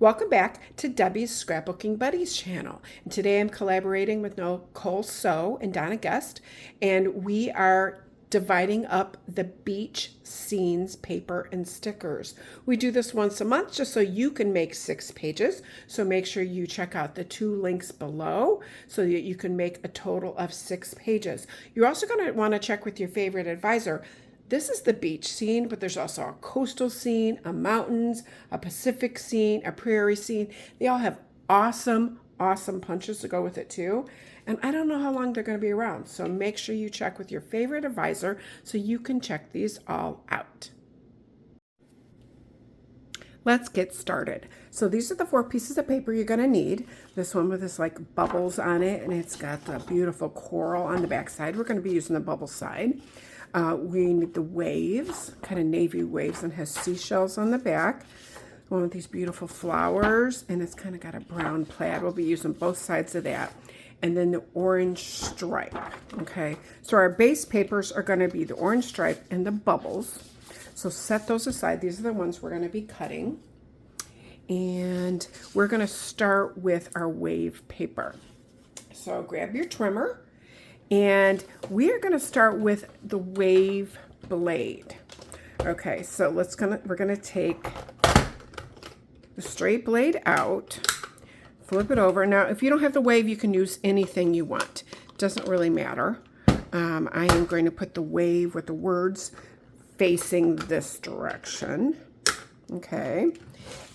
Welcome back to Debbie's Scrapbooking Buddies channel. And today I'm collaborating with Nicole So and Donna Guest, and we are dividing up the beach scenes paper and stickers. We do this once a month just so you can make 6 pages. So make sure you check out the 2 links below so that you can make a total of 6 pages. You're also going to want to check with your favorite advisor. This is the beach scene, but there's also a coastal scene, a mountains, a Pacific scene, a prairie scene. They all have awesome punches to go with it too. And I don't know how long they're going to be around. So make sure you check with your favorite advisor so you can check these all out. Let's get started. So these are the 4 pieces of paper you're going to need. This one with this like bubbles on it, and it's got the beautiful coral on the back side. We're going to be using the bubble side. We need the waves, kind of navy waves, and has seashells on the back. One with these beautiful flowers, and it's kind of got a brown plaid. We'll be using both sides of that. And then the orange stripe, okay? So our base papers are going to be the orange stripe and the bubbles. So set those aside. These are the ones we're going to be cutting. And we're going to start with our wave paper. So grab your trimmer. And we are going to start with the wave blade. Okay, so we're going to take the straight blade out, flip it over. Now, if you don't have the wave, you can use anything you want. It doesn't really matter. I am going to put the wave with the words facing this direction. Okay,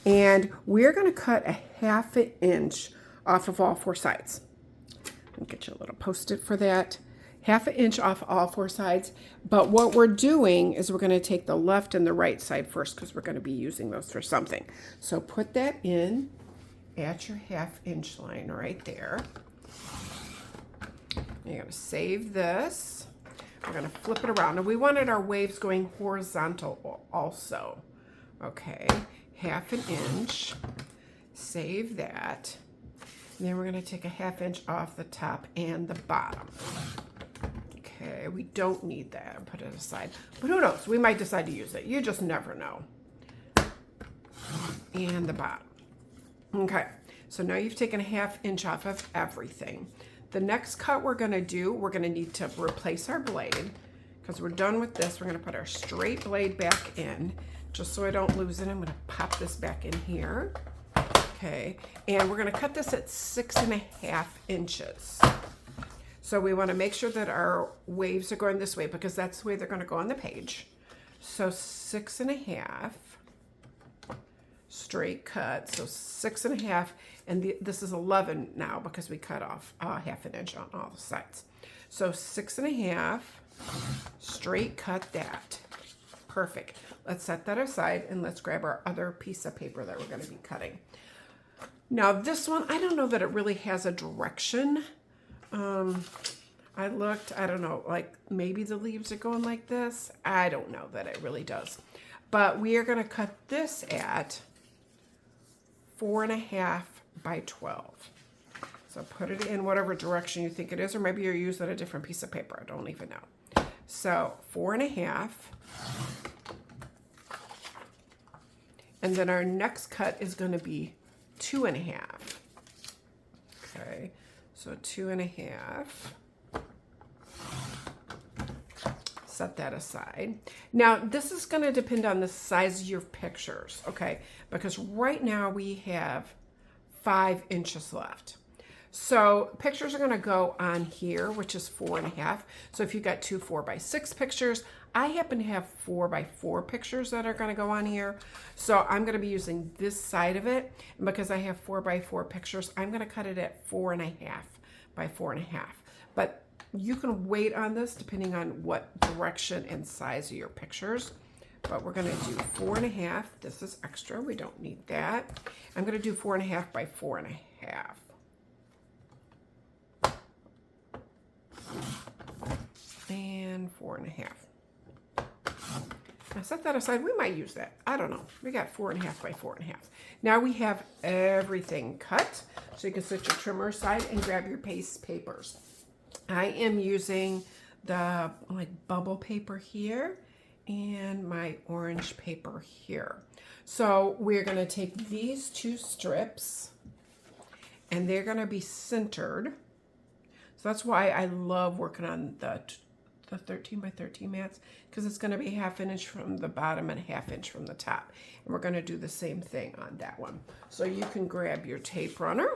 and we're going to cut a 1/2 inch off of all 4 sides. I'll get you a little Post-it for that. 1/2 inch off all 4 sides. But what we're doing is we're going to take the left and the right side first because we're going to be using those for something. So put that in at your 1/2 inch line right there. You're going to save this. We're going to flip it around. And we wanted our waves going horizontal also. Okay, 1/2 inch. Save that. And then we're going to take a 1/2 inch off the top and the bottom. Okay, we don't need that. Put it aside. But who knows? We might decide to use it. You just never know. And the bottom. Okay, so now you've taken a 1/2 inch off of everything. The next cut we're going to do, we're going to need to replace our blade. Because we're done with this, we're going to put our straight blade back in. Just so I don't lose it, I'm going to pop this back in here. Okay, and we're going to cut this at 6.5 inches. So we want to make sure that our waves are going this way because that's the way they're going to go on the page. So 6.5 straight cut. So 6.5, and this is 11 now because we cut off 1/2 inch on all the sides. So 6.5 straight cut that. Perfect. Let's set that aside and let's grab our other piece of paper that we're going to be cutting. Now this one, I don't know that it really has a direction. I looked, I don't know, like maybe the leaves are going like this. I don't know that it really does. But we are going to cut this at 4.5 by 12. So put it in whatever direction you think it is, or maybe you're using a different piece of paper. I don't even know. So 4.5. And then our next cut is going to be 2.5. Okay, so 2.5. Set that aside. Now, this is going to depend on the size of your pictures, okay? Because right now we have 5 inches left. So pictures are going to go on here, which is 4.5. So if you got 2 4x6 pictures, I happen to have 4x4 pictures that are going to go on here. So I'm going to be using this side of it. And because I have 4x4 pictures, I'm going to cut it at 4.5 by 4.5. But you can wait on this depending on what direction and size of your pictures. But we're going to do 4.5. This is extra. We don't need that. I'm going to do 4.5 by 4.5. And 4.5. Now set that aside. We might use that. I don't know. We got 4.5 by 4.5. Now we have everything cut. So you can set your trimmer aside and grab your paste papers. I am using the like bubble paper here and my orange paper here. So we're going to take these two strips and they're going to be centered. So that's why I love working on the 13 by 13 mats, because it's going to be 1/2 inch from the bottom and 1/2 inch from the top. And we're going to do the same thing on that one. So you can grab your tape runner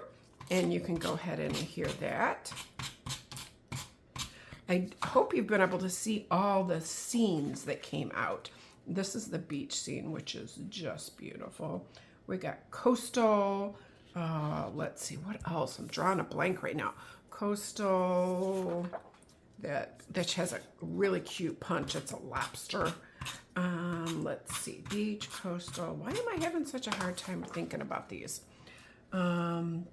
and you can go ahead and adhere that. I hope you've been able to see all the scenes that came out. This is the beach scene, which is just beautiful. We got coastal. Let's see, what else? I'm drawing a blank right now. Coastal. That has a really cute punch. It's a lobster. Let's see, beach, coastal. Why am I having such a hard time thinking about these? Okay,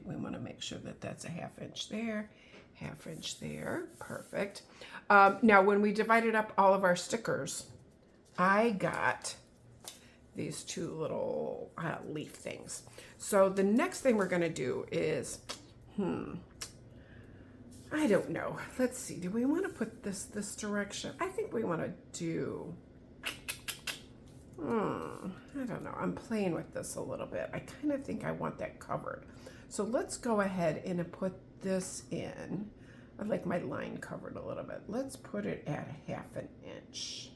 we want to make sure that that's a 1/2 inch there, 1/2 inch there. Perfect. Now, when we divided up all of our stickers, I got these two little leaf things. So the next thing we're going to do is, I don't know. Let's see. Do we want to put this direction? I think we want to do, I don't know. I'm playing with this a little bit. I kind of think I want that covered. So let's go ahead and put this in. I like my line covered a little bit. Let's put it at 1/2 inch.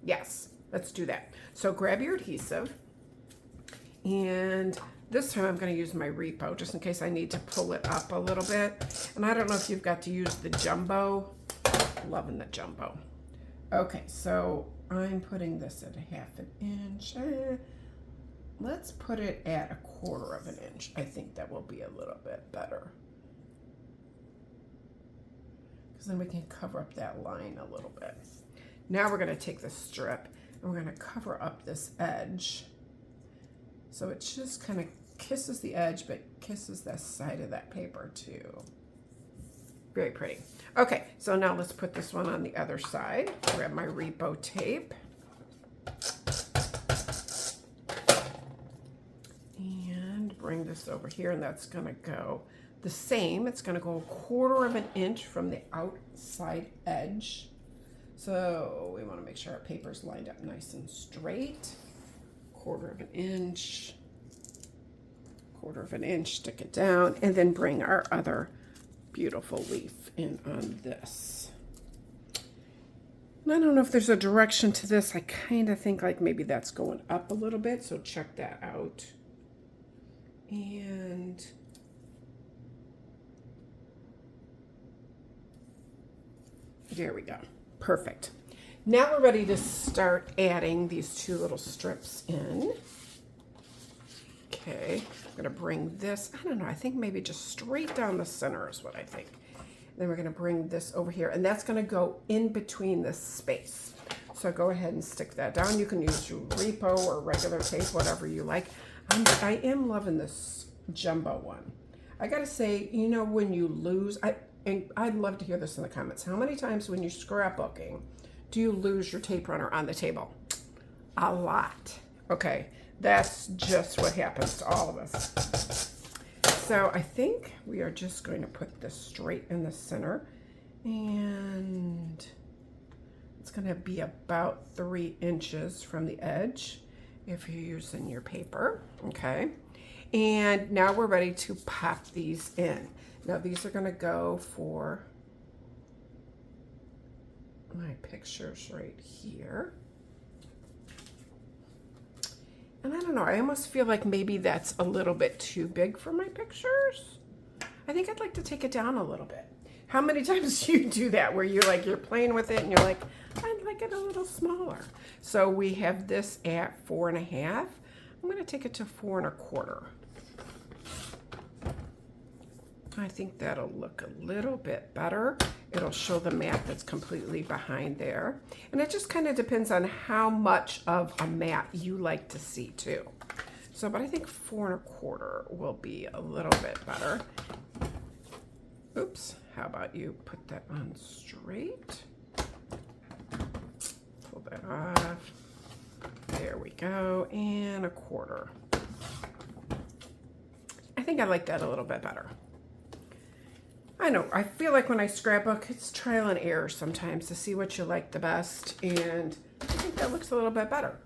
Yes, let's do that. So grab your adhesive, and this time I'm going to use my repo just in case I need to pull it up a little bit. And I don't know if you've got to use the jumbo. Loving the jumbo. Okay, so I'm putting this at 1/2 inch. Let's put it at 1/4 inch. I think that will be a little bit better, because then we can cover up that line a little bit. Now we're going to take the strip and we're going to cover up this edge. So it just kind of kisses the edge, but kisses the side of that paper too. Very pretty. Okay, so now let's put this one on the other side. Grab my repo tape. And bring this over here, and that's gonna go the same. It's gonna go 1/4 inch from the outside edge. So we wanna make sure our paper's lined up nice and straight. 1/4 inch, 1/4 inch, stick it down, and then bring our other beautiful leaf in on this. And I don't know if there's a direction to this. I kind of think like maybe that's going up a little bit, so check that out. And there we go. Perfect. Now we're ready to start adding these two little strips in. Okay, I'm gonna bring this, I don't know, I think maybe just straight down the center is what I think. Then we're gonna bring this over here, and that's gonna go in between this space. So go ahead and stick that down. You can use your repo or regular tape, whatever you like. I am loving this jumbo one. I gotta say, you know, when you lose, and I'd love to hear this in the comments. How many times when you're scrapbooking do you lose your tape runner on the table? A lot. Okay, that's just what happens to all of us. So I think we are just going to put this straight in the center, and it's going to be about 3 inches from the edge if you're using your paper. Okay, and now we're ready to pop these in. Now these are going to go for my pictures right here. And I don't know, I almost feel like maybe that's a little bit too big for my pictures. I think I'd like to take it down a little bit. How many times do you do that where you're playing with it and you're like, I'd like it a little smaller? So we have this at 4.5. I'm going to take it to 4 1/4. I think that'll look a little bit better. It'll show the mat that's completely behind there. And it just kind of depends on how much of a mat you like to see too. So, but I think 4 1/4 will be a little bit better. Oops, how about you put that on straight? Pull that off. There we go, and 1/4. I think I like that a little bit better. I know, I feel like when I scrapbook, it's trial and error sometimes to see what you like the best, and I think that looks a little bit better.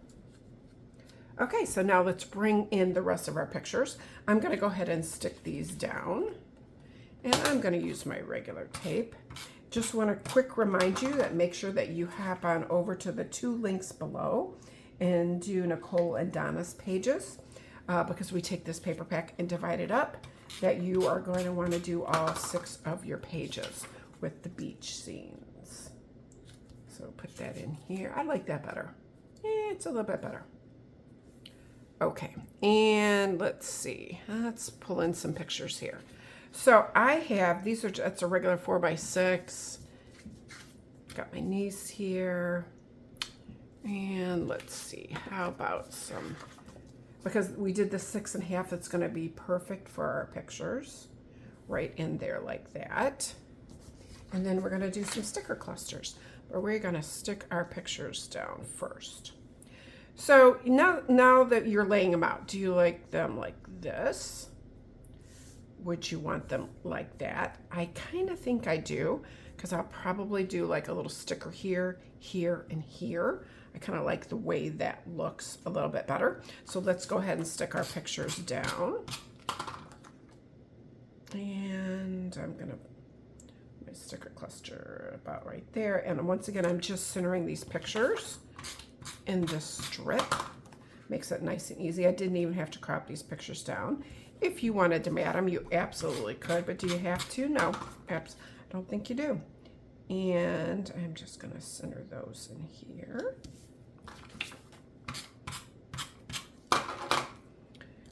Okay, so now let's bring in the rest of our pictures. I'm gonna go ahead and stick these down, and I'm gonna use my regular tape. Just wanna quick remind you that make sure that you hop on over to the 2 links below and do Nicole and Donna's pages, because we take this paper pack and divide it up, that you are going to want to do all 6 of your pages with the beach scenes. So put that in here. I like that better. It's a little bit better. Okay, and let's see. Let's pull in some pictures here. So I have, that's a regular 4x6. Got my niece here. And let's see, how about some, because we did the 6.5, it's going to be perfect for our pictures right in there like that. And then we're going to do some sticker clusters, but we're going to stick our pictures down first. So now that you're laying them out, do you like them like this? Would you want them like that? I kind of think I do, because I'll probably do like a little sticker here, here, and here. I kind of like the way that looks a little bit better. So let's go ahead and stick our pictures down. And I'm gonna, my sticker cluster about right there. And once again, I'm just centering these pictures in this strip. Makes it nice and easy. I didn't even have to crop these pictures down. If you wanted to mat them, you absolutely could, but do you have to? No, perhaps I don't think you do. And I'm just gonna center those in here.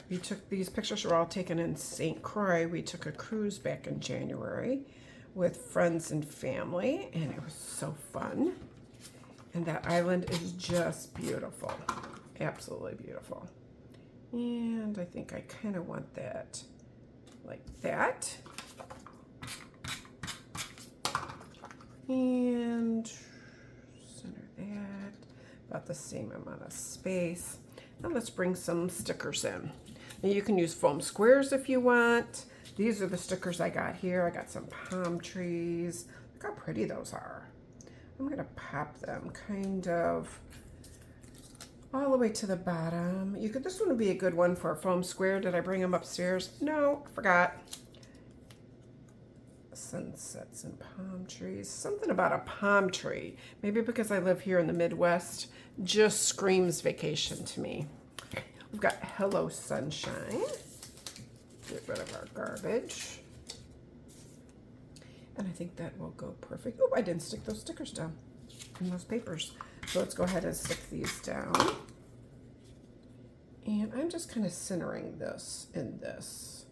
We took, these pictures were all taken in St. Croix. We took a cruise back in January with friends and family, and it was so fun. And that island is just beautiful, absolutely beautiful. And I think I kind of want that like that. And center that, about the same amount of space. Now let's bring some stickers in. Now you can use foam squares if you want. These are the stickers I got here. I got some palm trees. Look how pretty those are. I'm gonna pop them kind of all the way to the bottom. This one would be a good one for a foam square. Did I bring them upstairs? No, I forgot. Sunsets and palm trees. Something about a palm tree. Maybe because I live here in the Midwest, just screams vacation to me. We've got Hello Sunshine. Get rid of our garbage. And I think that will go perfect. Oh, I didn't stick those stickers down in those papers. So let's go ahead and stick these down. And I'm just kind of centering this in this.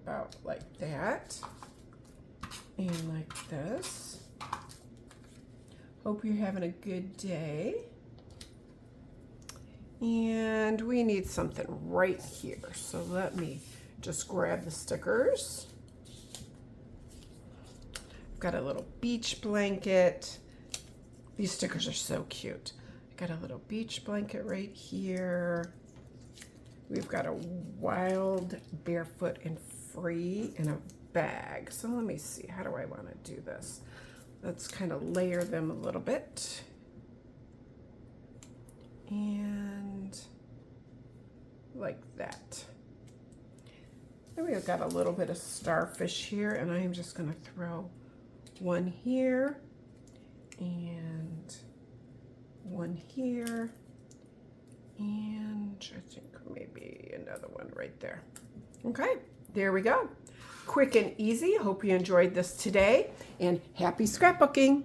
About like that. And like this. Hope you're having a good day. And we need something right here. So let me just grab the stickers. I've got a little beach blanket. These stickers are so cute. Got a little beach blanket right here. We've got a wild, barefoot, and free in a bag. So let me see, how do I want to do this? Let's kind of layer them a little bit. And like that. Then we've got a little bit of starfish here, and I'm just going to throw one here and one here, and I think maybe another one right there. Okay, there we go. Quick and easy. Hope you enjoyed this today, and happy scrapbooking.